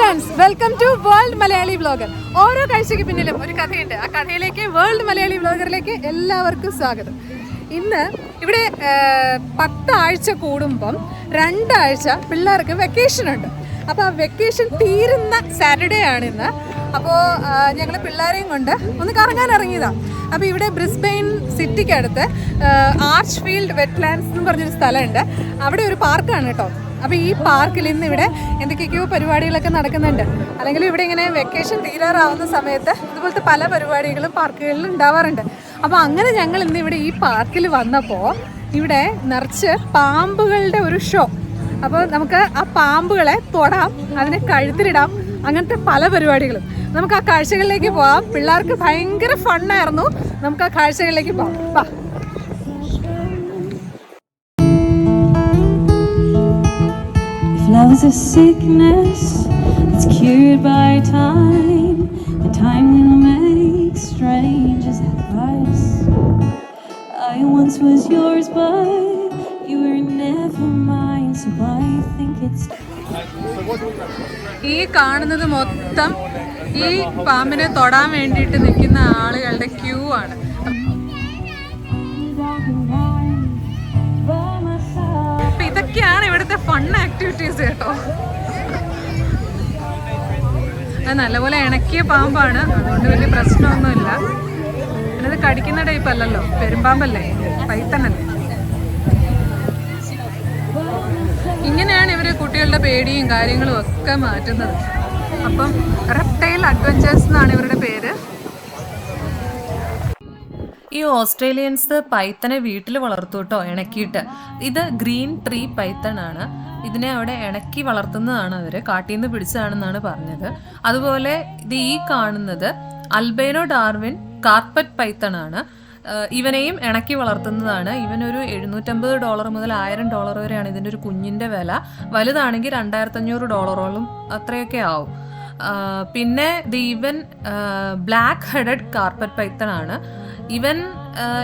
Friends, welcome to world Malayali vlogger. ഓരോ കാഴ്ചയ്ക്ക് പിന്നിലും ഒരു കഥയുണ്ട്. ആ കഥയിലേക്ക്, വേൾഡ് മലയാളി വ്ളോഗറിലേക്ക് എല്ലാവർക്കും സ്വാഗതം. ഇന്ന് ഇവിടെ 10 ആഴ്ച കൂടുമ്പം 2 ആഴ്ച പിള്ളേർക്ക് വെക്കേഷൻ ഉണ്ട്. അപ്പോൾ ആ വെക്കേഷൻ തീരുന്ന സാറ്റർഡേ ആണ് ഇന്ന്. അപ്പോൾ ഞങ്ങൾ പിള്ളേരെയും കൊണ്ട് ഒന്ന് കറങ്ങാൻ ഇറങ്ങിയതാണ്. അപ്പോൾ ഇവിടെ ബ്രിസ്ബെയിൻ സിറ്റിക്കടുത്ത് ആർച്ച് ഫീൽഡ് വെറ്റ്ലാൻഡ്സ് എന്ന് പറഞ്ഞൊരു സ്ഥലമുണ്ട്. അവിടെ ഒരു പാർക്കാണ് കേട്ടോ. അപ്പോൾ ഈ പാർക്കിൽ ഇന്ന് ഇവിടെ എന്തൊക്കെയൊക്കെയോ പരിപാടികളൊക്കെ നടക്കുന്നുണ്ട്. അല്ലെങ്കിൽ ഇവിടെ ഇങ്ങനെ വെക്കേഷൻ തീരാറാവുന്ന സമയത്ത് ഇതുപോലത്തെ പല പരിപാടികളും പാർക്കുകളിൽ ഉണ്ടാവാറുണ്ട്. അപ്പോൾ അങ്ങനെ ഞങ്ങൾ ഇന്ന് ഇവിടെ ഈ പാർക്കിൽ വന്നപ്പോൾ ഇവിടെ നിറച്ച് പാമ്പുകളുടെ ഒരു ഷോ. അപ്പോൾ നമുക്ക് ആ പാമ്പുകളെ തൊടാം, അതിനെ കഴുത്തിലിടാം, അങ്ങനത്തെ പല പരിപാടികളും. നമുക്ക് ആ കാഴ്ചകളിലേക്ക് പോവാം. പിള്ളേർക്ക് ഭയങ്കര ഫണ്ണായിരുന്നു. നമുക്ക് ആ കാഴ്ചകളിലേക്ക് പോവാം. വാ. Love is a sickness that's cured by time, and time will make strangers advice. I once was yours, but you were never mine, so I think it's... ഈ കാണുന്നത് മൊത്തം ഈ പാമ്പിനെ തൊടാൻ വേണ്ടിയിട്ട് നിൽക്കുന്ന ആളുകളുടെ ക്യൂ ആണ്. ഇതൊക്കെയാണ് ഇവിടുത്തെ ഫൺ ആക്ടിവിറ്റീസ് കേട്ടോ. അത് നല്ലപോലെ ഇണക്കിയ പാമ്പാണ്, അതുകൊണ്ട് വലിയ പ്രശ്നമൊന്നുമില്ല. പിന്നെ ഇത് കടിക്കുന്ന ടൈപ്പ് അല്ലല്ലോ, പെരുമ്പാമ്പല്ലേ, പൈത്തണല്ലേ. ഇങ്ങനെയാണ് ഇവർ കുട്ടികളുടെ പേടിയും കാര്യങ്ങളും ഒക്കെ മാറ്റുന്നത്. അപ്പം റെപ്റ്റൈൽ അഡ്വഞ്ചേഴ്സ് എന്നാണ് ഇവരുടെ പേര്. ഈ ഓസ്ട്രേലിയൻസ് പൈത്തനെ വീട്ടിൽ വളർത്തു കേട്ടോ, ഇണക്കിയിട്ട്. ഇത് ഗ്രീൻ ട്രീ പൈത്തൺ ആണ്. ഇതിനെ അവിടെ ഇണക്കി വളർത്തുന്നതാണ് അവർ, കാട്ടിൽ നിന്ന് പിടിച്ചതാണെന്നാണ് പറഞ്ഞത്. അതുപോലെ ഇത് ഈ കാണുന്നത് അൽബൈനോ ഡാർവിൻ കാർപ്പറ്റ് പൈത്തൺ ആണ്. ഇവനെയും ഇണക്കി വളർത്തുന്നതാണ്. ഇവനൊരു $750 മുതൽ $1000 വരെയാണ് ഇതിൻ്റെ ഒരു കുഞ്ഞിൻ്റെ വില. വലുതാണെങ്കിൽ $2500 അത്രയൊക്കെ ആവും. പിന്നെ ഇവൻ ബ്ലാക്ക് ഹെഡഡ് കാർപ്പറ്റ് പൈത്തൺ ആണ്.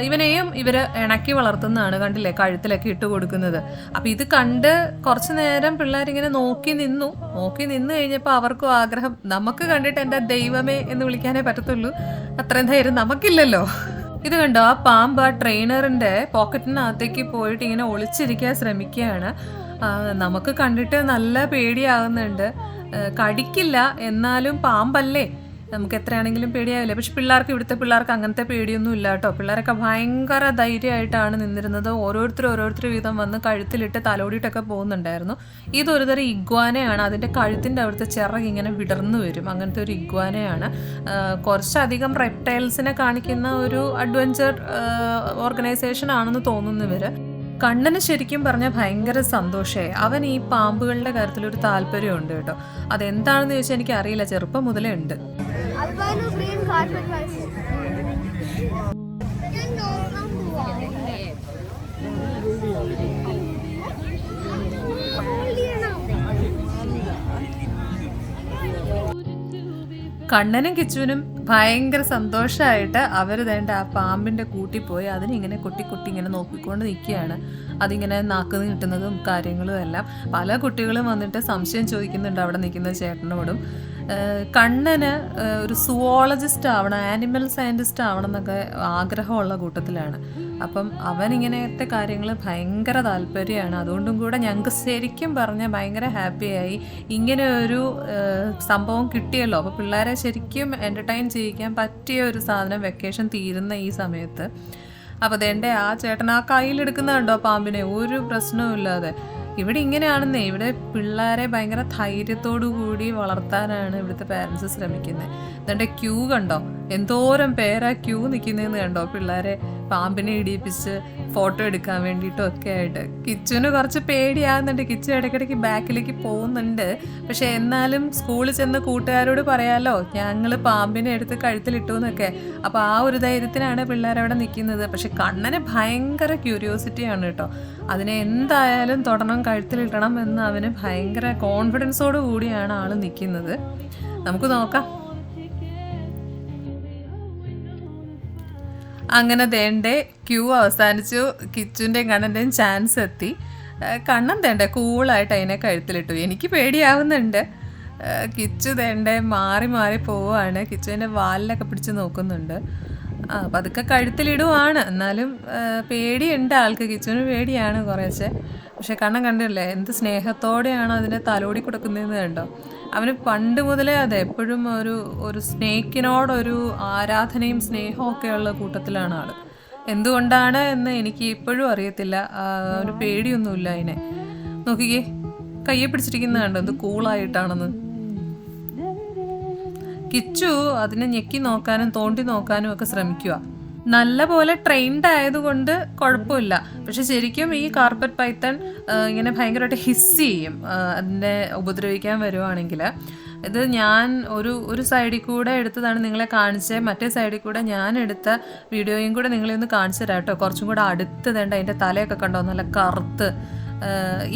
ഇവനെയും ഇവർ ഇണക്കി വളർത്തുന്നതാണ്. കണ്ടില്ലേ, കഴുത്തിലൊക്കെ ഇട്ട് കൊടുക്കുന്നത്. അപ്പം ഇത് കണ്ട് കുറച്ച് നേരം പിള്ളേരിങ്ങനെ നോക്കി നിന്നു കഴിഞ്ഞപ്പോൾ അവർക്കും ആഗ്രഹം, നമുക്ക് കണ്ടിട്ട് എൻ്റെ ദൈവമേ എന്ന് വിളിക്കാനേ പറ്റത്തുള്ളൂ, അത്രയും ധൈര്യം നമുക്കില്ലല്ലോ. ഇത് കണ്ടോ, ആ പാമ്പ് ആ ട്രെയിനറിൻ്റെ പോക്കറ്റിനകത്തേക്ക് പോയിട്ട് ഇങ്ങനെ ഒളിച്ചിരിക്കാൻ ശ്രമിക്കുകയാണ്. നമുക്ക് കണ്ടിട്ട് നല്ല പേടിയാവുന്നുണ്ട്. കടിക്കില്ല, എന്നാലും പാമ്പല്ലേ, നമുക്ക് എത്രയാണെങ്കിലും പേടിയാവില്ല. പക്ഷെ ഇവിടുത്തെ പിള്ളേർക്ക് അങ്ങനത്തെ പേടിയൊന്നും ഇല്ല കേട്ടോ. പിള്ളേരൊക്കെ ഭയങ്കര ധൈര്യമായിട്ടാണ് നിന്നിരുന്നത്. ഓരോരുത്തർ വീതം വന്ന് കഴുത്തിലിട്ട് തലോടിയിട്ടൊക്കെ പോകുന്നുണ്ടായിരുന്നു. ഇതൊരു തരം ഇഗ്വാനയാണ്. അതിൻ്റെ കഴുത്തിൻ്റെ അവിടുത്തെ ചിറക് ഇങ്ങനെ വിടർന്നു വരും. അങ്ങനത്തെ ഒരു ഇഗ്വാനയാണ്. കുറച്ചധികം റെപ്റ്റൈൽസിനെ കാണിക്കുന്ന ഒരു അഡ്വഞ്ചർ ഓർഗനൈസേഷൻ ആണെന്ന് തോന്നുന്നു ഇവർ. കണ്ണന് ശരിക്കും പറഞ്ഞാൽ ഭയങ്കര സന്തോഷമായി. അവൻ ഈ പാമ്പുകളുടെ കാര്യത്തിലൊരു താല്പര്യമുണ്ട് കേട്ടോ. അതെന്താണെന്ന് ചോദിച്ചാൽ എനിക്ക് അറിയില്ല, ചെറുപ്പം മുതലേ ഉണ്ട്. കണ്ണനും കിച്ചുവിനും ഭയങ്കര സന്തോഷമായിട്ട് അവർ വേണ്ട ആ പാമ്പിൻ്റെ കൂട്ടിൽ പോയി അതിനിങ്ങനെ കുട്ടി ഇങ്ങനെ നോക്കിക്കൊണ്ട് നിൽക്കുകയാണ്. അതിങ്ങനെ നാക്ക് നീട്ടുന്നതും കാര്യങ്ങളും എല്ലാം. പല കുട്ടികളും വന്നിട്ട് സംശയം ചോദിക്കുന്നുണ്ട് അവിടെ നിൽക്കുന്ന ചേട്ടനോടും. കണ്ണന് ഒരു സുവോളജിസ്റ്റ് ആവണം, ആനിമൽ സയൻറ്റിസ്റ്റ് ആവണം എന്നൊക്കെ ആഗ്രഹമുള്ള കൂട്ടത്തിലാണ്. അപ്പം അവനിങ്ങനത്തെ കാര്യങ്ങൾ ഭയങ്കര താല്പര്യമാണ്. അതുകൊണ്ടും കൂടെ ഞങ്ങൾക്ക് ശരിക്കും പറഞ്ഞാൽ ഭയങ്കര ഹാപ്പിയായി. ഇങ്ങനെ ഒരു സംഭവം കിട്ടിയല്ലോ. അപ്പോൾ പിള്ളേരെ ശരിക്കും എൻ്റർടൈൻ ചെയ്യിക്കാൻ പറ്റിയ ഒരു സാധനം വെക്കേഷൻ തീരുന്ന ഈ സമയത്ത്. അപ്പോൾ അതെൻ്റെ ആ ചേട്ടൻ ആ കയ്യിലെടുക്കുന്നുണ്ടോ പാമ്പിനെ, ഒരു പ്രശ്നവും ഇല്ലാതെ. ഇവിടെ ഇങ്ങനെയാണെന്നേ, ഇവിടെ പിള്ളേരെ ഭയങ്കര ധൈര്യത്തോടു കൂടി വളർത്താനാണ് ഇവിടുത്തെ പാരൻസ് ശ്രമിക്കുന്നത്. എന്നിട്ട് ക്യൂ കണ്ടോ, എന്തോരം പേരാ ക്യൂ നിൽക്കുന്നതെന്ന് കണ്ടോ, പിള്ളേരെ പാമ്പിനെ ഇടിയിപ്പിച്ച് ഫോട്ടോ എടുക്കാൻ വേണ്ടിയിട്ടും ഒക്കെ ആയിട്ട്. കിച്ചുവിന് കുറച്ച് പേടിയാകുന്നുണ്ട്. കിച്ചു ഇടയ്ക്കിടയ്ക്ക് ബാക്കിലേക്ക് പോകുന്നുണ്ട്. പക്ഷെ എന്നാലും സ്കൂളിൽ ചെന്ന് കൂട്ടുകാരോട് പറയാമല്ലോ, ഞങ്ങൾ പാമ്പിനെ എടുത്ത് കഴുത്തിലിട്ടു എന്നൊക്കെ. അപ്പോൾ ആ ഒരു ധൈര്യത്തിനാണ് പിള്ളേരവിടെ നിൽക്കുന്നത്. പക്ഷെ കണ്ണന് ഭയങ്കര ക്യൂരിയോസിറ്റിയാണ് കേട്ടോ. അതിനെ എന്തായാലും തൊടണം, കഴുത്തിലിട്ടണം എന്ന് അവന് ഭയങ്കര കോൺഫിഡൻസോട് കൂടിയാണ് ആൾ നിൽക്കുന്നത്. നമുക്ക് നോക്കാം. അങ്ങനെ ദേണ്ടേ ക്യൂ അവസാനിച്ചു. കിച്ചുവിൻ്റെയും കണ്ണൻ്റെയും ചാൻസ് എത്തി. കണ്ണൻ തേണ്ടേ കൂളായിട്ട് അതിനെ കഴുത്തിലിട്ടു. എനിക്ക് പേടിയാവുന്നുണ്ട്. കിച്ചു തേണ്ടേ മാറി മാറി പോവാണ്. കിച്ചുവിൻ്റെ വാലിലൊക്കെ പിടിച്ച് നോക്കുന്നുണ്ട്. അപ്പം അതൊക്കെ കഴുത്തിലിടുവാണ്. എന്നാലും പേടിയുണ്ട് ആൾക്ക്. കിച്ചുവിന് പേടിയാണ് കുറേശ്ശെ. പക്ഷെ കണ്ടില്ലേ എന്ത് സ്നേഹത്തോടെയാണ് അതിനെ തലോടി കൊടുക്കുന്നതെന്ന് കണ്ടോ. അവന് പണ്ട് മുതലേ അതെ എപ്പോഴും ഒരു സ്നേക്കിനോടൊരു ആരാധനയും സ്നേഹവും ഒക്കെയുള്ള കൂട്ടത്തിലാണ് ആൾ. എന്തുകൊണ്ടാണ് എന്ന് എനിക്ക് ഇപ്പോഴും അറിയത്തില്ല. അവന് പേടിയൊന്നുമില്ല അതിനെ. നോക്കിക്കേ, കയ്യെ പിടിച്ചിരിക്കുന്ന കണ്ടോ എന്ത് കൂളായിട്ടാണെന്ന്. കിച്ചു അതിനെ ഞെക്കി നോക്കാനും തോണ്ടി നോക്കാനും ഒക്കെ ശ്രമിക്കുക. നല്ല പോലെ ട്രെയിൻഡ് ആയതുകൊണ്ട് കുഴപ്പമില്ല. പക്ഷെ ശരിക്കും ഈ കാർപ്പറ്റ് പൈത്തൺ ഇങ്ങനെ ഭയങ്കരമായിട്ട് ഹിസ് ചെയ്യും അതിനെ ഉപദ്രവിക്കാൻ വരുവാണെങ്കിൽ. ഇത് ഞാൻ ഒരു സൈഡിൽ കൂടെ എടുത്തതാണ് നിങ്ങളെ കാണിച്ചത്. മറ്റേ സൈഡിൽ കൂടെ ഞാൻ എടുത്ത വീഡിയോയും കൂടെ നിങ്ങളെ ഒന്ന് കാണിച്ചു തരാം കേട്ടോ. കുറച്ചും കൂടെ അടുത്ത് തേണ്ട അതിൻ്റെ തലയൊക്കെ കണ്ടോ നല്ല കറുത്ത്.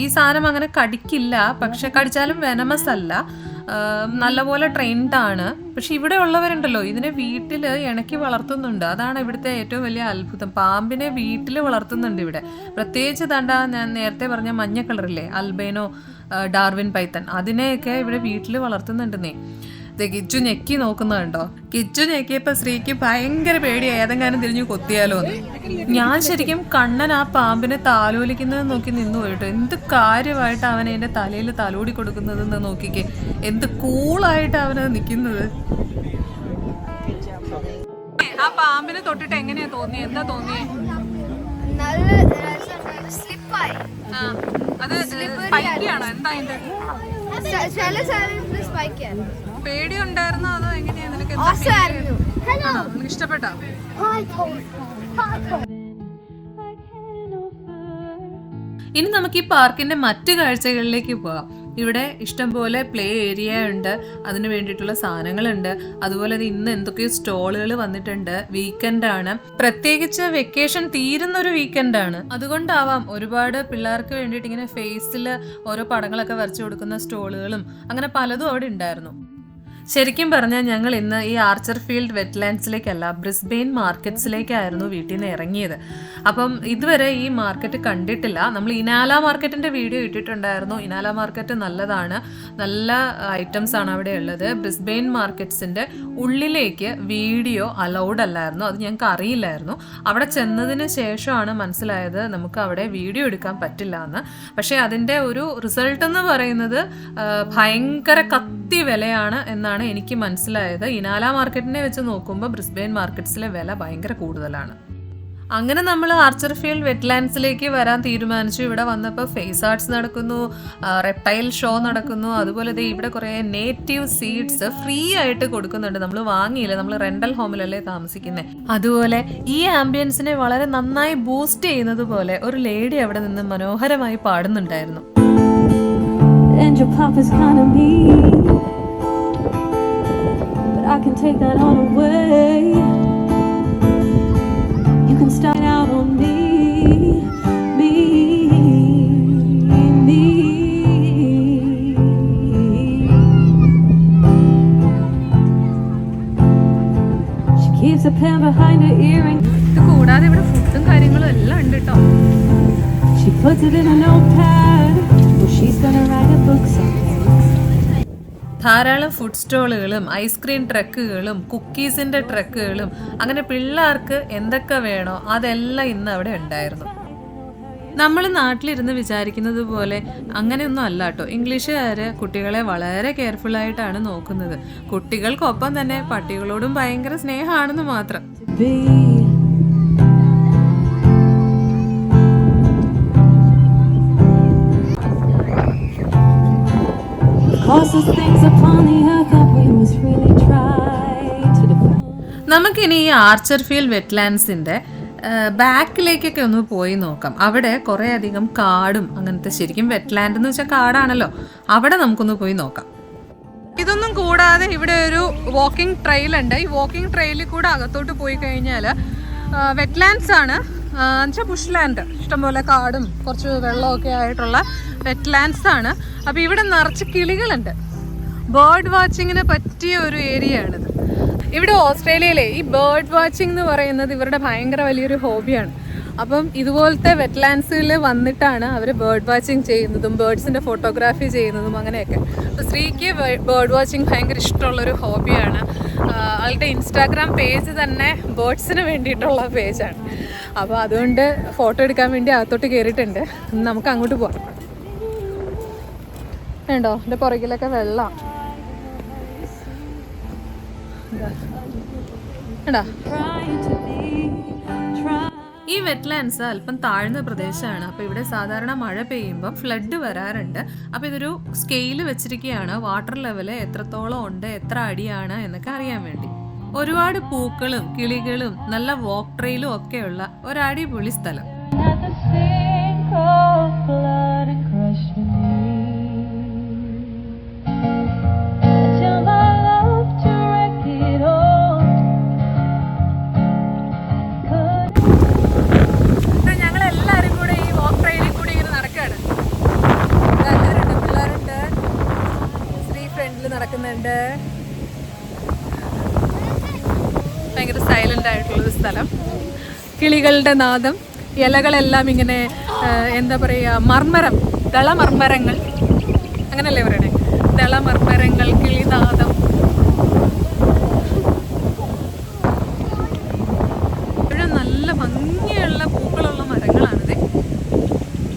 ഈ സാധനം അങ്ങനെ കടിക്കില്ല, പക്ഷെ കടിച്ചാലും വെനമസ് അല്ല. നല്ലപോലെ ട്രെയിൻഡാണ്. പക്ഷെ ഇവിടെ ഉള്ളവരുണ്ടല്ലോ ഇതിനെ വീട്ടിൽ ഇണക്കി വളർത്തുന്നുണ്ട്. അതാണ് ഇവിടുത്തെ ഏറ്റവും വലിയ അത്ഭുതം. പാമ്പിനെ വീട്ടിൽ വളർത്തുന്നുണ്ട് ഇവിടെ. പ്രത്യേകിച്ച് ഞാൻ നേരത്തെ പറഞ്ഞ മഞ്ഞ കളറില്ലേ അൽബൈനോ ഡാർവിൻ പൈത്തൺ, അതിനെയൊക്കെ ഇവിടെ വീട്ടിൽ വളർത്തുന്നുണ്ടെന്നേ. കിച്ചു ഞെക്കി നോക്കുന്നുണ്ടോ. കിച്ചു ഞെക്കിയപ്പോൾ ശ്രീക്ക് ഭയങ്കര പേടിയായി ഏതെങ്കിലും തിരിഞ്ഞു കൊത്തിയാലോ എന്ന്. ഞാൻ ശരിക്കും കണ്ണൻ ആ പാമ്പിനെ താലോലിക്കുന്നത് നോക്കി നിന്നു പോയിട്ടോ. എന്ത് കാര്യമായിട്ട് അവൻ എൻ്റെ തലയിൽ തലോടി കൊടുക്കുന്നതെന്ന് നോക്കിക്കേ, എന്ത് കൂളായിട്ട് അവനത് നിൽക്കുന്നത്. ആ പാമ്പിനെ തൊട്ടിട്ട് എങ്ങനെയാ തോന്നി? എന്താ തോന്നിയേ? അത് സ്പൈക്കിയാണോ? എന്താ അതിന്റെ പേടിയുണ്ടായിരുന്നോ അതോ എങ്ങനെയാ? നിനക്ക് ഇഷ്ടപ്പെട്ടോ? ഇനി നമുക്ക് ഈ പാർക്കിന്റെ മറ്റു കാഴ്ചകളിലേക്ക് പോകാം. ഇവിടെ ഇഷ്ടംപോലെ പ്ലേ ഏരിയ ഉണ്ട്, അതിന് വേണ്ടിയിട്ടുള്ള സാധനങ്ങളുണ്ട്. അതുപോലെ ഇന്ന് എന്തൊക്കെയോ സ്റ്റോളുകൾ വന്നിട്ടുണ്ട്. വീക്കെൻഡാണ്, പ്രത്യേകിച്ച് വെക്കേഷൻ തീരുന്ന ഒരു വീക്കെൻഡാണ്. അതുകൊണ്ടാവാം ഒരുപാട് പിള്ളേർക്ക് വേണ്ടിയിട്ട് ഇങ്ങനെ ഫേസിൽ ഓരോ പടങ്ങളൊക്കെ വരച്ചു കൊടുക്കുന്ന സ്റ്റോളുകളും അങ്ങനെ പലതും അവിടെ ഉണ്ടായിരുന്നു. ശരിക്കും പറഞ്ഞാൽ ഞങ്ങൾ ഇന്ന് ഈ ആർച്ചർ ഫീൽഡ് വെറ്റ്ലാൻഡ്സിലേക്കല്ല, ബ്രിസ്ബെയിൻ മാർക്കറ്റ്സിലേക്കായിരുന്നു വീട്ടിൽ നിന്ന് ഇറങ്ങിയത്. അപ്പം ഇതുവരെ ഈ മാർക്കറ്റ് കണ്ടിട്ടില്ല. നമ്മൾ ഇനാല മാർക്കറ്റിൻ്റെ വീഡിയോ ഇട്ടിട്ടുണ്ടായിരുന്നു. ഇനാല മാർക്കറ്റ് നല്ലതാണ്, നല്ല ഐറ്റംസ് ആണ് അവിടെ ഉള്ളത്. ബ്രിസ്ബെയിൻ മാർക്കറ്റ്സിൻ്റെ ഉള്ളിലേക്ക് വീഡിയോ അലൗഡ് അല്ലായിരുന്നു, അത് ഞങ്ങൾക്ക് അറിയില്ലായിരുന്നു. അവിടെ ചെന്നതിന് ശേഷമാണ് മനസ്സിലായത് നമുക്ക് അവിടെ വീഡിയോ എടുക്കാൻ പറ്റില്ല എന്ന്. പക്ഷേ അതിൻ്റെ ഒരു റിസൾട്ട് എന്ന് പറയുന്നത് ഭയങ്കര കത്തി വിലയാണ് എന്നാണ് എനിക്ക് മനസ്സിലായത്. ഇനാല മാർക്കറ്റിനെ വെച്ച് നോക്കുമ്പോൾ ബ്രിസ്ബെയിൻ മാർക്കറ്റ്സിലെ വില ഭയങ്കര കൂടുതലാണ്. അങ്ങനെ നമ്മൾ ആർച്ചർ ഫീൽഡ് വെറ്റ്ലാൻഡ്സിലേക്ക് വരാൻ തീരുമാനിച്ചു. ഇവിടെ വന്നപ്പോൾ ഫേസ് ആർട്സ് നടക്കുന്നു, റെപ്റ്റൈൽ ഷോ നടക്കുന്നു. അതുപോലെ ഇവിടെ കുറേ നേറ്റീവ് സീഡ്സ് ഫ്രീ ആയിട്ട് കൊടുക്കുന്നുണ്ട്. നമ്മൾ വാങ്ങിയില്ല, നമ്മൾ റെന്റൽ ഹോമിലല്ലേ താമസിക്കുന്നത്. അതുപോലെ ഈ ആംബിയൻസിനെ വളരെ നന്നായി ബൂസ്റ്റ് ചെയ്യുന്നത് പോലെ ഒരു ലേഡി അവിടെ നിന്ന് മനോഹരമായി പാടുന്നുണ്ടായിരുന്നു. And your papa's kind of mean, but I can take that all away. You can start out on me. She keeps a pen behind her earring. ഇത് കൂടാതെ ഇവിടെ ഫുഡും കാര്യങ്ങളും എല്ലാം ഉണ്ട് കേട്ടോ. She puts it in a notepad. She's gonna write a book someday. ധാരാളം food സ്റ്റോളുകളും ice cream ട്രക്കുകളും കുക്കീസിൻ്റെ ട്രക്കുകളും അങ്ങനെ പിള്ളേർക്ക് എന്തൊക്കെ വേണോ അതെല്ലാം ഇന്ന് അവിടെ ഉണ്ടായിരുന്നു. നമ്മൾ നാട്ടിലിരുന്ന് വിചാരിക്കുന്നത് പോലെ അങ്ങനെയൊന്നും അല്ല കേട്ടോ. ഇംഗ്ലീഷുകാർ കുട്ടികളെ വളരെ കെയർഫുള്ളായിട്ടാണ് നോക്കുന്നത്. കുട്ടികൾക്കൊപ്പം തന്നെ പട്ടികളോടും ഭയങ്കര സ്നേഹമാണെന്ന് മാത്രം. നമുക്കിനി ഈ ആർച്ചർ ഫീൽഡ് വെറ്റ്ലാൻഡ്സിൻ്റെ ബാക്കിലേക്കൊക്കെ ഒന്ന് പോയി നോക്കാം. അവിടെ കുറേ അധികം കാടും അങ്ങനത്തെ, ശരിക്കും വെറ്റ്ലാൻഡ് എന്ന് വെച്ചാൽ കാടാണല്ലോ, അവിടെ നമുക്കൊന്ന് പോയി നോക്കാം. ഇതൊന്നും കൂടാതെ ഇവിടെ ഒരു വാക്കിംഗ് ട്രെയിൽ ഉണ്ട്. ഈ വാക്കിംഗ് ട്രെയിലിൽ കൂടെ അകത്തോട്ട് പോയി കഴിഞ്ഞാൽ വെറ്റ്ലാൻഡ്സ് ആണ്, എന്നുവെച്ചാൽ ബുഷ് ലാൻഡ്, ഇഷ്ടംപോലെ കാടും കുറച്ച് വെള്ളമൊക്കെ ആയിട്ടുള്ള വെറ്റ്ലാൻഡ്സ് ആണ്. അപ്പോൾ ഇവിടെ നിറച്ച് കിളികളുണ്ട്. ബേർഡ് വാച്ചിങ്ങിന് പറ്റിയ ഒരു ഏരിയ ആണിത്. ഇവിടെ ഓസ്ട്രേലിയയിലെ ഈ ബേർഡ് വാച്ചിങ് എന്ന് പറയുന്നത് ഇവരുടെ ഭയങ്കര വലിയൊരു ഹോബിയാണ്. അപ്പം ഇതുപോലത്തെ വെറ്റ്ലാൻഡ്സിൽ വന്നിട്ടാണ് അവർ ബേർഡ് വാച്ചിങ് ചെയ്യുന്നതും ബേർഡ്സിൻ്റെ ഫോട്ടോഗ്രാഫി ചെയ്യുന്നതും അങ്ങനെയൊക്കെ. അപ്പോൾ സ്ത്രീക്ക് ബേർഡ് വാച്ചിങ് ഭയങ്കര ഇഷ്ടമുള്ളൊരു ഹോബിയാണ്. ആളുടെ ഇൻസ്റ്റാഗ്രാം പേജ് തന്നെ ബേർഡ്സിന് വേണ്ടിയിട്ടുള്ള പേജാണ്. അപ്പോൾ അതുകൊണ്ട് ഫോട്ടോ എടുക്കാൻ വേണ്ടി അകത്തോട്ട് കയറിയിട്ടുണ്ട്. നമുക്ക് അങ്ങോട്ട് പോകാം. വേണ്ടോ എൻ്റെ പുറകിലൊക്കെ വെള്ളം എടാ. ഈ വെറ്റ്ലാൻഡ്സ് അല്പം താഴ്ന്ന പ്രദേശമാണ്. അപ്പോൾ ഇവിടെ സാധാരണ മഴ പെയ്യുമ്പോൾ ഫ്ലഡ് വരാറുണ്ട്. അപ്പോൾ ഇതൊരു സ്കെയിൽ വെച്ചിരിക്കുകയാണ്, വാട്ടർ ലെവൽ എത്രത്തോളം ഉണ്ട്, എത്ര അടിയാണ് എന്നൊക്കെ അറിയാൻ വേണ്ടി. ഒരുപാട് പൂക്കളും കിളികളും നല്ല വാക്ക് ട്രെയിലും ഒക്കെയുള്ള ഒരടിപൊളി സ്ഥലം. നടക്കുന്നുണ്ട്. ഭയങ്കര സൈലന്റ് ആയിട്ടുള്ളൊരു സ്ഥലം. കിളികളുടെ നാദം, ഇലകളെല്ലാം ഇങ്ങനെ എന്താ പറയുക, മർമ്മരം, ദളമർമ്മരങ്ങൾ അങ്ങനല്ലേ പറയണേ, ദളമർമ്മരങ്ങൾ, കിളിനാദം. ഇവിടെ നല്ല ഭംഗിയുള്ള പൂക്കളുള്ള മരങ്ങളാണിത്.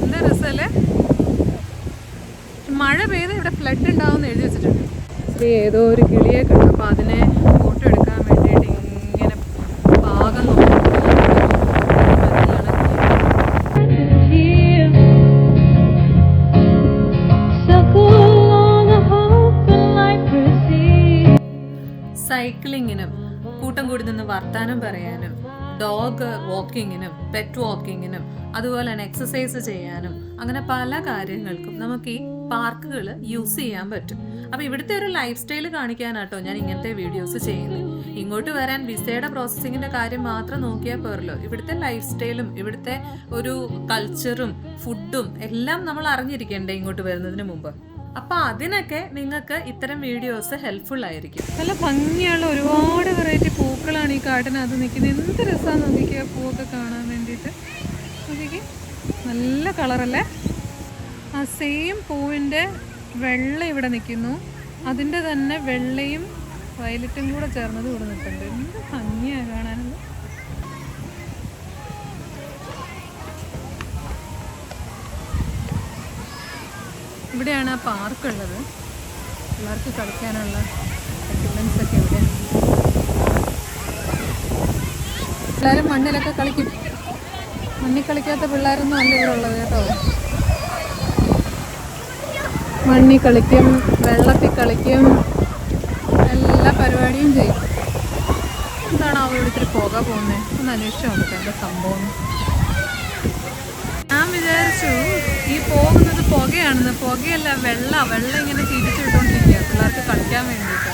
എന്താ രസമല്ലേ. മഴ പെയ്ത് ഇവിടെ ഫ്ലഡ് ഉണ്ടാവും എഴുതി വെച്ചിട്ടുണ്ട്. ഏതോ ഒരു കിളിയെ കണ്ടു. അപ്പോൾ അതിനെ ഫോട്ടോ എടുക്കാൻ വേണ്ടിയിട്ട് ഇങ്ങനെ പാകം സൈക്ലിങ്ങിനും കൂട്ടം കൂടി നിന്ന് വർത്താനം പറയാനും ഡോഗ് വാക്കിങ്ങിനും പെറ്റ് വാക്കിങ്ങിനും അതുപോലെ തന്നെ എക്സസൈസ് ചെയ്യാനും അങ്ങനെ പല കാര്യങ്ങൾക്കും നമുക്ക് ഈ പാർക്കുകൾ യൂസ് ചെയ്യാൻ പറ്റും. അപ്പോൾ ഇവിടുത്തെ ഒരു ലൈഫ് സ്റ്റൈൽ കാണിക്കാനാട്ടോ ഞാൻ ഇങ്ങനത്തെ വീഡിയോസ് ചെയ്യുന്നത്. ഇങ്ങോട്ട് വരാൻ വിസയുടെ പ്രോസസ്സിങ്ങിന്റെ കാര്യം മാത്രം നോക്കിയാൽ പോരല്ലോ, ഇവിടുത്തെ ലൈഫ് സ്റ്റൈലും ഇവിടുത്തെ ഒരു കൾച്ചറും ഫുഡും എല്ലാം നമ്മൾ അറിഞ്ഞിരിക്കണ്ടേ ഇങ്ങോട്ട് വരുന്നതിന് മുമ്പ്. അപ്പൊ അതിനൊക്കെ നിങ്ങൾക്ക് ഇത്തരം വീഡിയോസ് ഹെൽപ്ഫുൾ ആയിരിക്കും. നല്ല ഭംഗിയുള്ള ഒരുപാട് വെറൈറ്റി പൂക്കളാണ് ഈ കാട്ടിനകത്ത് നിൽക്കുന്നത്. എന്ത് രസമാണ് നോക്കിക്കുക പൂവൊക്കെ കാണാൻ വേണ്ടിയിട്ട്. നോക്കിക്കേ, നല്ല കളറല്ലേ. ആ സെയിം പൂവിൻ്റെ വെള്ള ഇവിടെ നിൽക്കുന്നു, അതിൻ്റെ തന്നെ വെള്ളയും വയലറ്റും കൂടെ ചേർന്നത് ഇവിടെ നിൽക്കുന്നുണ്ട്. എന്ത് ഭംഗിയാണ് കാണാനുള്ള. ഇവിടെയാണ് ആ പാർക്കുള്ളത്. പിള്ളേർക്ക് കളിക്കാനുള്ള എക്യുപ്മെൻറ്റ്സ് ഒക്കെ ഇവിടെയാണ്. എല്ലാവരും മണ്ണിലൊക്കെ കളിക്കും. മണ്ണിൽ കളിക്കാത്ത പിള്ളേരൊന്നും അല്ല ഇവിടെ ഉള്ളത് കേട്ടോ. മണ്ണിൽ കളിക്കും, വെള്ളത്തിൽ കളിക്കും, എല്ലാ പരിപാടിയും ചെയ്യും. എന്താണ് അവിടെ ഇത്തിരി പുക പോകുന്നത്? ഒന്ന് അന്വേഷിച്ച് നോക്കട്ടെ എന്താ സംഭവം. ഞാൻ വിചാരിച്ചു ഈ പോകുന്നത് പുകയാണെന്ന്. പുകയല്ല, വെള്ളം ഇങ്ങനെ തിരിച്ചു വിട്ടോണ്ടിരിക്കുക പിള്ളേർക്ക് കളിക്കാൻ വേണ്ടിയിട്ട്.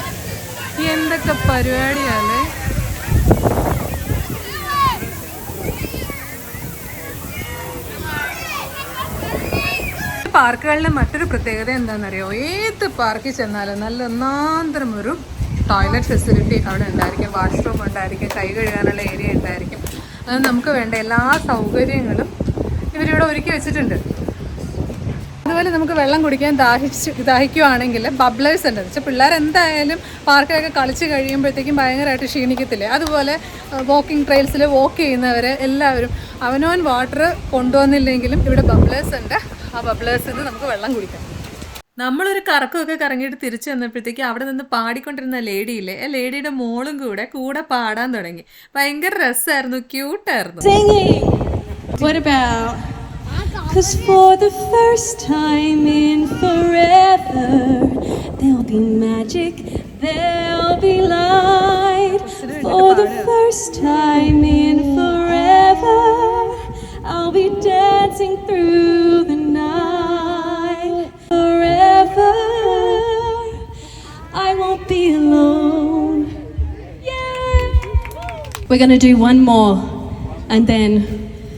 ഈ എന്തൊക്കെ പരിപാടിയല്ലേ. പാർക്കുകളിലെ മറ്റൊരു പ്രത്യേകത എന്താണെന്നറിയോ, ഏത് പാർക്കിൽ ചെന്നാലും നല്ല ഒന്നാന്തരം ഒരു ടോയ്ലറ്റ് ഫെസിലിറ്റി അവിടെ ഉണ്ടായിരിക്കും, വാഷ്റൂം ഉണ്ടായിരിക്കും, കൈ കഴുകാനുള്ള ഏരിയ ഉണ്ടായിരിക്കും. അത് നമുക്ക് വേണ്ട എല്ലാ സൗകര്യങ്ങളും ഇവരിവിടെ ഒരുക്കി വെച്ചിട്ടുണ്ട്. അതുപോലെ നമുക്ക് വെള്ളം കുടിക്കാൻ ദാഹിക്കുവാണെങ്കിൽ ബബ്ലേഴ്സ് ഉണ്ട്. വെച്ചാൽ പിള്ളേർ എന്തായാലും പാർക്കിലൊക്കെ കളിച്ച് കഴിയുമ്പോഴത്തേക്കും ഭയങ്കരമായിട്ട് ക്ഷീണിക്കത്തില്ലേ. അതുപോലെ വാക്കിംഗ് ട്രെയിൽസിൽ വാക്ക് ചെയ്യുന്നവർ എല്ലാവരും അവനവൻ വാട്ടർ കൊണ്ടുവന്നില്ലെങ്കിലും ഇവിടെ ബബ്ലേഴ്സ് ഉണ്ട്. ആ ബബ്ലേഴ്സിൽ നിന്ന് നമുക്ക് വെള്ളം കുടിക്കാം. നമ്മളൊരു കറക്കമൊക്കെ കറങ്ങിയിട്ട് തിരിച്ചു വന്നപ്പോഴത്തേക്ക് അവിടെ നിന്ന് പാടിക്കൊണ്ടിരുന്ന ലേഡിയില്ലേ, ആ ലേഡിയുടെ മോളും കൂടെ പാടാൻ തുടങ്ങി. ഭയങ്കര രസമായിരുന്നു, ക്യൂട്ടായിരുന്നു. What about? 'Cause for the first time in forever there'll be magic, there'll be light. For the first time in forever I'll be dancing through the night. Forever I won't be alone. Yeah. We're going to do one more and then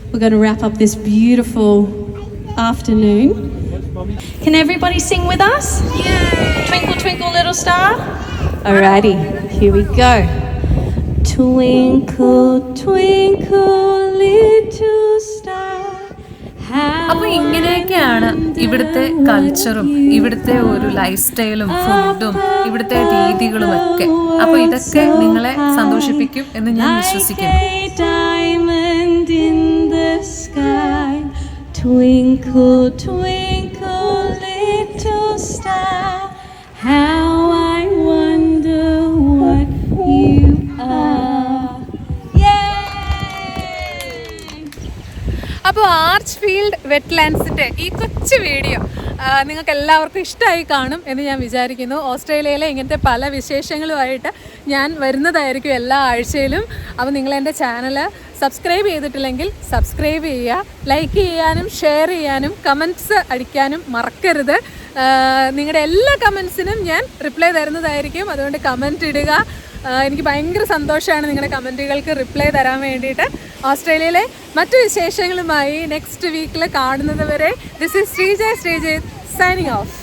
we're going to wrap up this beautiful afternoon. Can everybody sing with us? Yay! Twinkle, twinkle, little star. Alrighty, here we go. Twinkle, twinkle, little star. അപ്പൊ ഇങ്ങനെയൊക്കെയാണ് ഇവിടുത്തെ കൾച്ചറും ഇവിടുത്തെ ഒരു life സ്റ്റൈലും ഫുഡും ഇവിടുത്തെ രീതികളും ഒക്കെ. അപ്പൊ ഇതൊക്കെ നിങ്ങളെ സന്തോഷിപ്പിക്കും എന്ന് ഞാൻ വിശ്വസിക്കുന്നു. Diamond in the sky. Twinkle, twinkle, little star. How I wonder what you are. അപ്പോൾ ആർച്ച് ഫീൽഡ് വെറ്റ്ലാൻഡ്സിൻ്റെ ഈ കൊച്ചു വീഡിയോ നിങ്ങൾക്ക് എല്ലാവർക്കും ഇഷ്ടമായി കാണും എന്ന് ഞാൻ വിചാരിക്കുന്നു. ഓസ്ട്രേലിയയിലെ ഇങ്ങനത്തെ പല വിശേഷങ്ങളുമായിട്ട് ഞാൻ വരുന്നതായിരിക്കും എല്ലാ ആഴ്ചയിലും. അപ്പോൾ നിങ്ങൾ എൻ്റെ ചാനൽ സബ്സ്ക്രൈബ് ചെയ്തിട്ടില്ലെങ്കിൽ സബ്സ്ക്രൈബ് ചെയ്യുക, ലൈക്ക് ചെയ്യാനും ഷെയർ ചെയ്യാനും കമൻറ്റ്സ് അടിക്കാനും മറക്കരുത്. നിങ്ങളുടെ എല്ലാ കമൻസിനും ഞാൻ റിപ്ലൈ തരുന്നതായിരിക്കും. അതുകൊണ്ട് കമൻറ്റ് ഇടുക. എനിക്ക് ഭയങ്കര സന്തോഷമാണ് നിങ്ങളുടെ കമൻറ്റുകൾക്ക് റിപ്ലൈ തരാൻ വേണ്ടിയിട്ട്. ഓസ്ട്രേലിയയിലെ മറ്റു വിശേഷങ്ങളുമായി നെക്സ്റ്റ് വീക്കിൽ കാണുന്നത് വരെ this is Sreejay signing off.